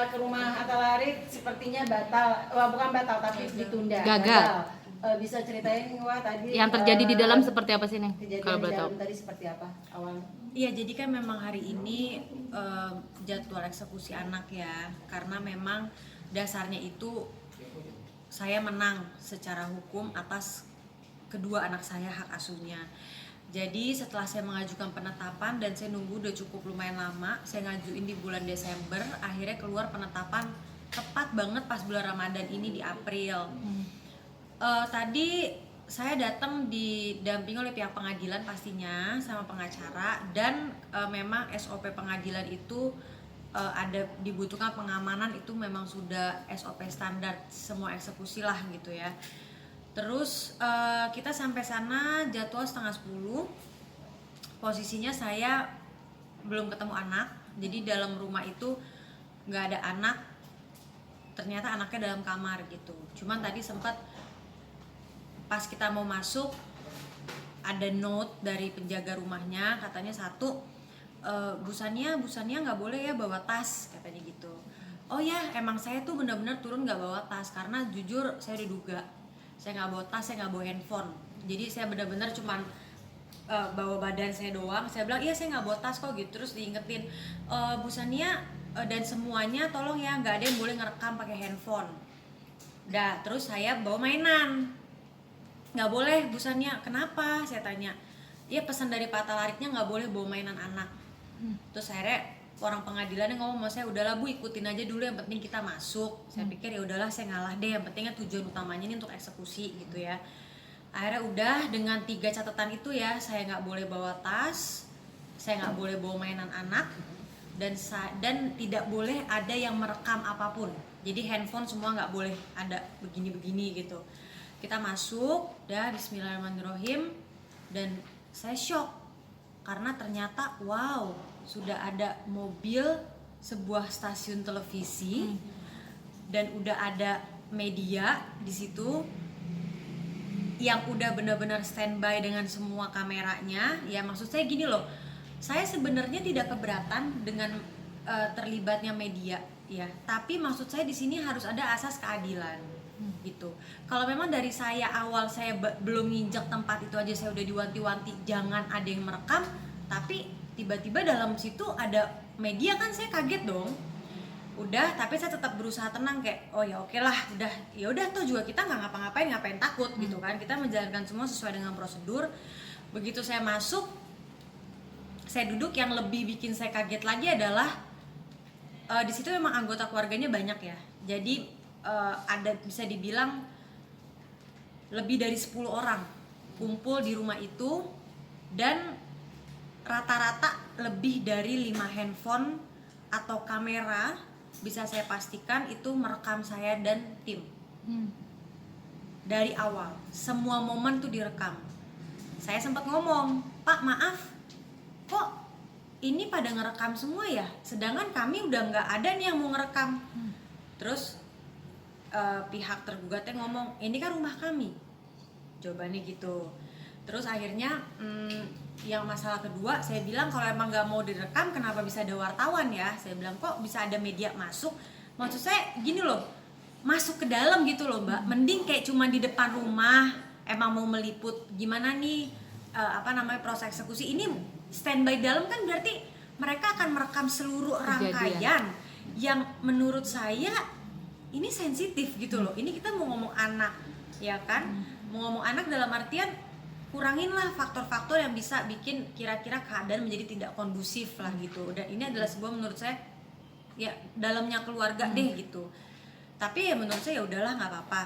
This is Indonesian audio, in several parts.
ke rumah Atta Larik sepertinya batal, bukan batal tapi ditunda. Gagal. Bisa ceritain Wah tadi Yang terjadi di dalam seperti apa sih nih? kejadian Kalau di boleh tahu. dalam tadi seperti apa awalnya? Iya, jadi kan memang hari ini jadwal eksekusi anak ya, karena memang dasarnya itu saya menang secara hukum atas kedua anak saya hak asuhnya. Jadi setelah saya mengajukan penetapan dan saya nunggu udah cukup lumayan lama, saya ngajuin di bulan Desember, akhirnya keluar penetapan tepat banget pas bulan Ramadan ini di April. Tadi saya datang didampingi oleh pihak pengadilan pastinya sama pengacara, dan memang SOP pengadilan itu ada dibutuhkan pengamanan, itu memang sudah SOP standar semua eksekusi lah gitu ya. Terus kita sampai sana jadwal setengah 10. Posisinya saya belum ketemu anak, jadi dalam rumah itu nggak ada anak, ternyata anaknya dalam kamar gitu. Cuman tadi sempat pas kita mau masuk ada note dari penjaga rumahnya, katanya satu, Busania nggak boleh ya bawa tas, katanya gitu. Oh ya, emang saya tuh benar-benar turun nggak bawa tas, karena jujur saya udah duga saya nggak bawa tas, saya nggak bawa handphone. Jadi saya benar-benar cuman bawa badan saya doang. Saya bilang iya saya nggak bawa tas kok gitu. Terus diingetin, Busania dan semuanya tolong ya nggak ada yang boleh ngerekam pakai handphone. Udah, terus saya bawa mainan. Nggak boleh Busania, kenapa? Saya tanya. Iya pesan dari Pak Atta Lariknya nggak boleh bawa mainan anak. Terus akhirnya orang pengadilannya ngomong sama saya, udahlah Bu, ikutin aja dulu, yang penting kita masuk. Saya pikir ya udahlah saya ngalah deh, yang pentingnya tujuan utamanya ini untuk eksekusi gitu ya. Akhirnya udah dengan 3 catatan itu ya, saya nggak boleh bawa tas, saya nggak boleh bawa mainan anak, dan tidak boleh ada yang merekam apapun. Jadi handphone semua nggak boleh ada begini-begini gitu. Kita masuk, dah Bismillahirrahmanirrahim, dan saya shock karena ternyata wow, sudah ada mobil sebuah stasiun televisi dan udah ada media di situ yang udah benar-benar standby dengan semua kameranya. Ya maksud saya gini loh, saya sebenarnya tidak keberatan dengan terlibatnya media ya, tapi maksud saya di sini harus ada asas keadilan gitu. Kalau memang dari saya awal saya belum nginjek tempat itu aja saya udah diwanti-wanti jangan ada yang merekam, tapi tiba-tiba dalam situ ada media, kan saya kaget dong. Udah, tapi saya tetap berusaha tenang kayak oh ya oke lah, udah ya udah tuh juga kita nggak ngapa-ngapain, ngapain takut gitu kan, kita menjalankan semua sesuai dengan prosedur. Begitu saya masuk, saya duduk, yang lebih bikin saya kaget lagi adalah di situ memang anggota keluarganya banyak ya, jadi ada bisa dibilang lebih dari 10 orang kumpul di rumah itu, dan rata-rata lebih dari 5 handphone atau kamera bisa saya pastikan itu merekam saya dan tim. Dari awal semua momen tuh direkam. Saya sempat ngomong, Pak maaf, kok ini pada ngerekam semua ya, sedangkan kami udah nggak ada nih yang mau ngerekam. Terus pihak tergugatnya ngomong, ini kan rumah kami, jawabannya gitu. Terus akhirnya yang masalah kedua saya bilang kalau emang nggak mau direkam kenapa bisa ada wartawan ya, saya bilang kok bisa ada media masuk. Maksud saya gini loh, masuk ke dalam gitu loh Mbak, mending kayak cuma di depan rumah emang mau meliput gimana nih proses eksekusi ini, standby dalam kan berarti mereka akan merekam seluruh rangkaian yang menurut saya ini sensitif gitu loh. Ini kita mau ngomong anak ya kan, mau ngomong anak dalam artian kuranginlah faktor-faktor yang bisa bikin kira-kira keadaan menjadi tidak kondusif lah gitu. Dan ini adalah sebuah menurut saya ya dalamnya keluarga deh gitu. Tapi ya menurut saya ya udahlah nggak apa-apa.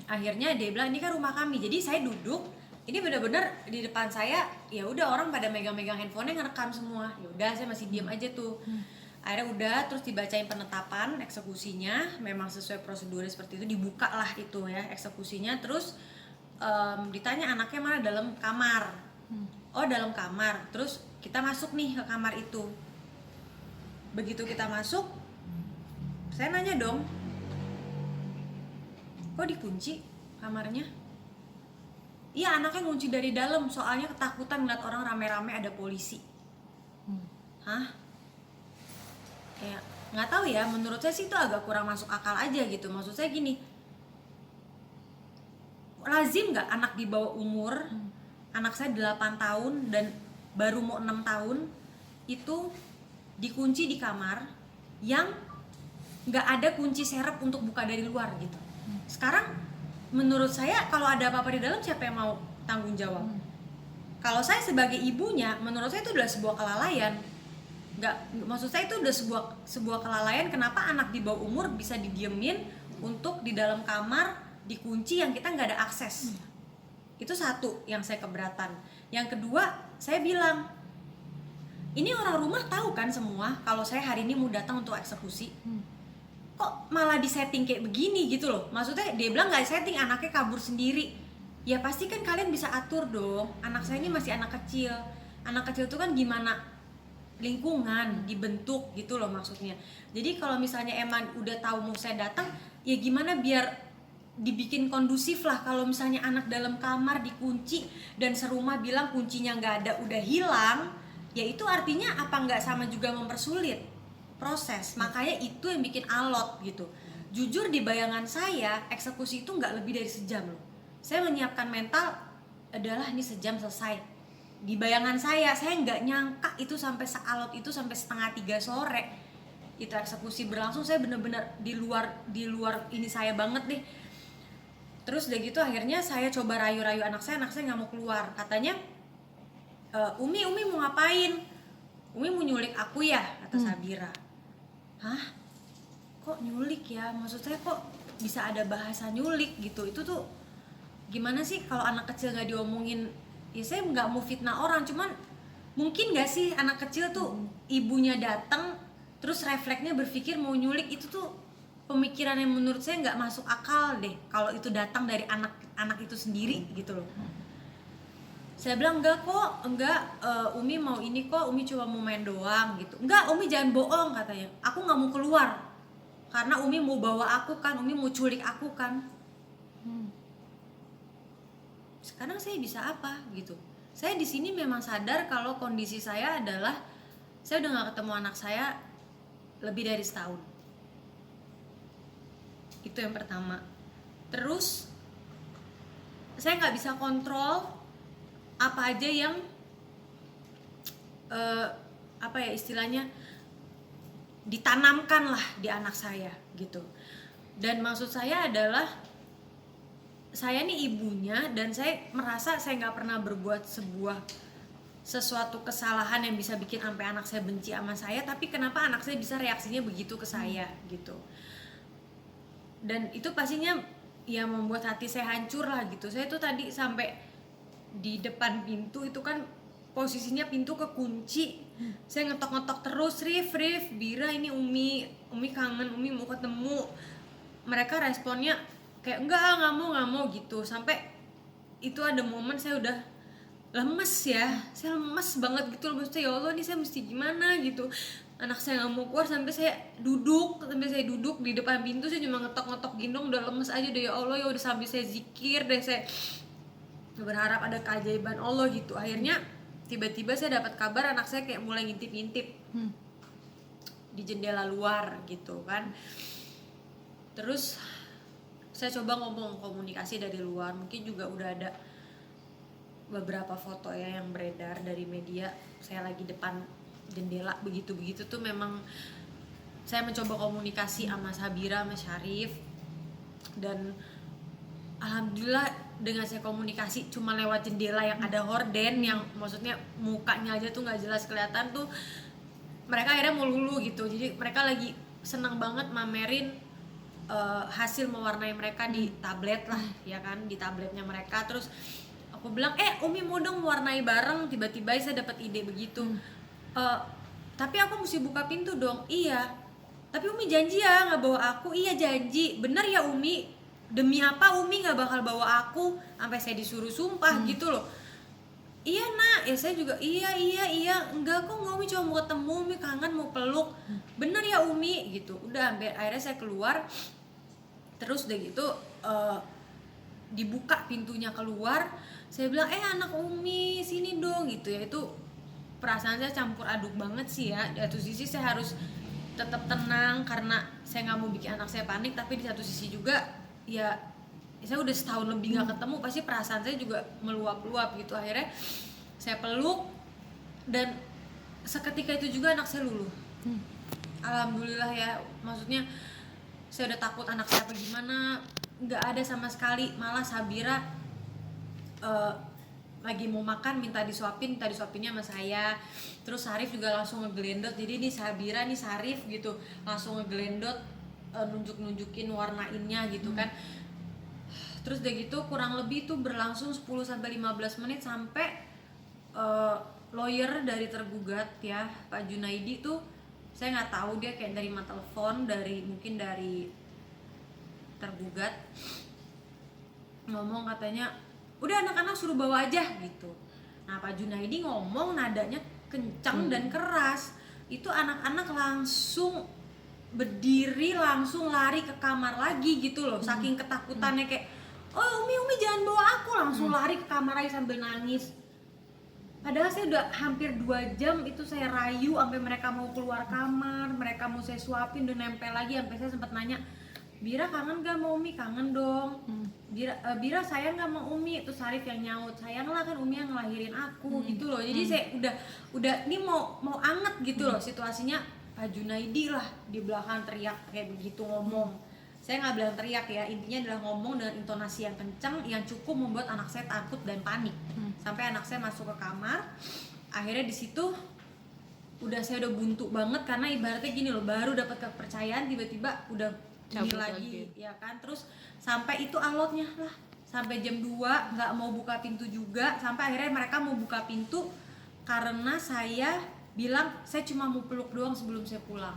Akhirnya dia bilang ini kan rumah kami. Jadi saya duduk, ini benar-benar di depan saya ya udah orang pada megang-megang handphonenya ngerekam semua. Ya udah saya masih diam aja tuh. Akhirnya udah, terus dibacain penetapan eksekusinya, memang sesuai prosedurnya seperti itu, dibuka lah itu ya eksekusinya. Terus ditanya anaknya mana, dalam kamar. Oh dalam kamar. Terus kita masuk nih ke kamar itu. Begitu kita masuk, saya nanya dong, kok dikunci kamarnya? Iya anaknya ngunci dari dalam, soalnya ketakutan ngeliat orang rame-rame ada polisi. Hah? Kayak nggak tahu ya, menurut saya sih itu agak kurang masuk akal aja gitu. Maksud saya gini, lazim nggak anak di bawah umur, anak saya 8 tahun dan baru mau 6 tahun itu dikunci di kamar yang nggak ada kunci serep untuk buka dari luar gitu. Sekarang menurut saya kalau ada apa-apa di dalam, siapa yang mau tanggung jawab? Kalau saya sebagai ibunya, menurut saya itu adalah sebuah kelalaian. Maksud saya itu udah sebuah kelalaian. Kenapa anak di bawah umur bisa didiemin untuk di dalam kamar dikunci yang kita nggak ada akses? Itu satu yang saya keberatan. Yang kedua, saya bilang, ini orang rumah tahu kan semua kalau saya hari ini mau datang untuk eksekusi. Kok malah disetting kayak begini gitu loh? Maksudnya dia bilang nggak setting, anaknya kabur sendiri. Ya pasti kan kalian bisa atur dong. Anak saya ini masih anak kecil. Anak kecil itu kan gimana lingkungan dibentuk gitu loh maksudnya. Jadi kalau misalnya emang udah tahu mau saya datang, ya gimana biar dibikin kondusif lah. Kalau misalnya anak dalam kamar dikunci dan serumah bilang kuncinya nggak ada, udah hilang, ya itu artinya apa nggak sama juga mempersulit proses. Makanya itu yang bikin alot gitu. Jujur di bayangan saya eksekusi itu nggak lebih dari sejam loh. Saya menyiapkan mental adalah ini sejam selesai. Di bayangan saya nggak nyangka itu sampai sealot itu, sampai 2:30 sore itu eksekusi berlangsung. Saya bener-bener di luar ini saya banget deh. Terus udah gitu akhirnya saya coba rayu-rayu anak saya nggak mau keluar. Katanya, Umi mau ngapain? Umi mau nyulik aku ya, kata Sabira. Hah? Kok nyulik ya? Maksud saya kok bisa ada bahasa nyulik gitu? Itu tuh gimana sih kalau anak kecil nggak diomongin? Ya saya nggak mau fitnah orang, cuman mungkin nggak sih anak kecil tuh ibunya datang terus refleksnya berpikir mau nyulik? Itu tuh pemikiran yang menurut saya nggak masuk akal deh kalau itu datang dari anak itu sendiri gitu loh. Saya bilang enggak, Umi mau ini kok, Umi cuma mau main doang gitu. Enggak, Umi jangan bohong katanya, aku nggak mau keluar karena Umi mau bawa aku kan, Umi mau culik aku kan. Sekarang saya bisa apa gitu? Saya di sini memang sadar kalau kondisi saya adalah saya udah nggak ketemu anak saya lebih dari setahun. Itu yang pertama. Terus saya nggak bisa kontrol apa aja yang apa ya istilahnya ditanamkan lah di anak saya gitu. Dan maksud saya adalah saya nih ibunya dan saya merasa saya nggak pernah berbuat sesuatu kesalahan yang bisa bikin sampai anak saya benci sama saya, tapi kenapa anak saya bisa reaksinya begitu ke saya gitu. Dan itu pastinya ya membuat hati saya hancur lah gitu. Saya tuh tadi sampai di depan pintu itu kan posisinya pintu kekunci. Saya ngetok-ngetok terus, Rif, Bira ini Umi kangen, Umi mau ketemu. Mereka responnya kayak nggak mau gitu. Sampai itu ada momen saya udah lemes ya, saya lemes banget gitu loh. Maksudnya ya Allah nih saya mesti gimana gitu. Anak saya nggak mau keluar sampai saya duduk di depan pintu. Saya cuma ngetok-ngetok gendong, udah lemes aja deh. Ya Allah ya udah, sambil saya zikir deh, saya berharap ada keajaiban Allah gitu. Akhirnya tiba-tiba saya dapat kabar anak saya kayak mulai ngintip-ngintip di jendela luar gitu kan. Terus saya coba ngomong komunikasi dari luar, mungkin juga udah ada beberapa foto ya yang beredar dari media saya lagi depan jendela begitu tuh. Memang saya mencoba komunikasi sama Sabira, sama Syarif, dan alhamdulillah dengan saya komunikasi cuma lewat jendela yang ada horden, yang maksudnya mukanya aja tuh nggak jelas kelihatan tuh, mereka akhirnya mau lulu gitu. Jadi mereka lagi senang banget mamerin hasil mewarnai mereka di tablet lah ya kan, di tabletnya mereka. Terus aku bilang Umi mau dong mewarnai bareng. Tiba-tiba saya dapat ide begitu. Tapi aku mesti buka pintu dong. Iya, tapi Umi janji ya nggak bawa aku. Iya janji, bener ya Umi, demi apa Umi nggak bakal bawa aku, sampai saya disuruh sumpah gitu loh. Iya nak, ya saya juga iya enggak kok, Umi cuma mau ketemu, Umi kangen mau peluk. Bener ya Umi gitu. Udah akhirnya saya keluar. Terus udah gitu dibuka pintunya keluar, saya bilang anak Umi sini dong gitu ya. Itu perasaan saya campur aduk banget sih ya. Di satu sisi saya harus tetap tenang karena saya nggak mau bikin anak saya panik, tapi di satu sisi juga ya saya udah setahun lebih nggak ketemu, pasti perasaan saya juga meluap-luap gitu. Akhirnya saya peluk dan seketika itu juga anak saya luluh. Alhamdulillah ya, maksudnya saya udah takut anak saya apa gimana, nggak ada sama sekali. Malah Sabira lagi mau makan minta disuapinnya sama saya. Terus Sarif juga langsung ngegelendot, jadi nih Sabira nih Sarif gitu langsung ngegelendot, nunjukin warnainnya gitu kan. Terus udah gitu kurang lebih tuh berlangsung 10-15 menit sampai lawyer dari tergugat ya Pak Junaidi tuh, saya nggak tahu dia kayak dari telepon mungkin dari tergugat ngomong katanya udah anak-anak suruh bawa aja gitu. Nah Pak Junaidi ngomong nadanya kencang dan keras, itu anak-anak langsung berdiri langsung lari ke kamar lagi gitu loh, saking ketakutannya kayak oh Umi jangan bawa aku, langsung lari ke kamar lagi sambil nangis. Padahal saya udah hampir 2 jam itu saya rayu sampai mereka mau keluar kamar, mereka mau saya suapin, udah nempel lagi sampai saya sempat nanya, Bira kangen gak sama Umi? Kangen dong. Bira sayang gak sama Umi? Terus Sarif yang nyaut, sayang lah kan Umi yang ngelahirin aku gitu loh. Jadi saya udah ini mau anget gitu loh situasinya. Pak Junaidi lah di belakang teriak kayak begitu ngomong. Saya nggak bilang teriak ya, intinya adalah ngomong dengan intonasi yang kencang yang cukup membuat anak saya takut dan panik. Sampai anak saya masuk ke kamar, akhirnya di situ saya udah buntu banget karena ibaratnya gini loh, baru dapat kepercayaan tiba-tiba udah ini lagi ya kan. Terus sampai itu alotnya lah sampai jam 2 nggak mau buka pintu juga, sampai akhirnya mereka mau buka pintu karena saya bilang saya cuma mau peluk doang sebelum saya pulang.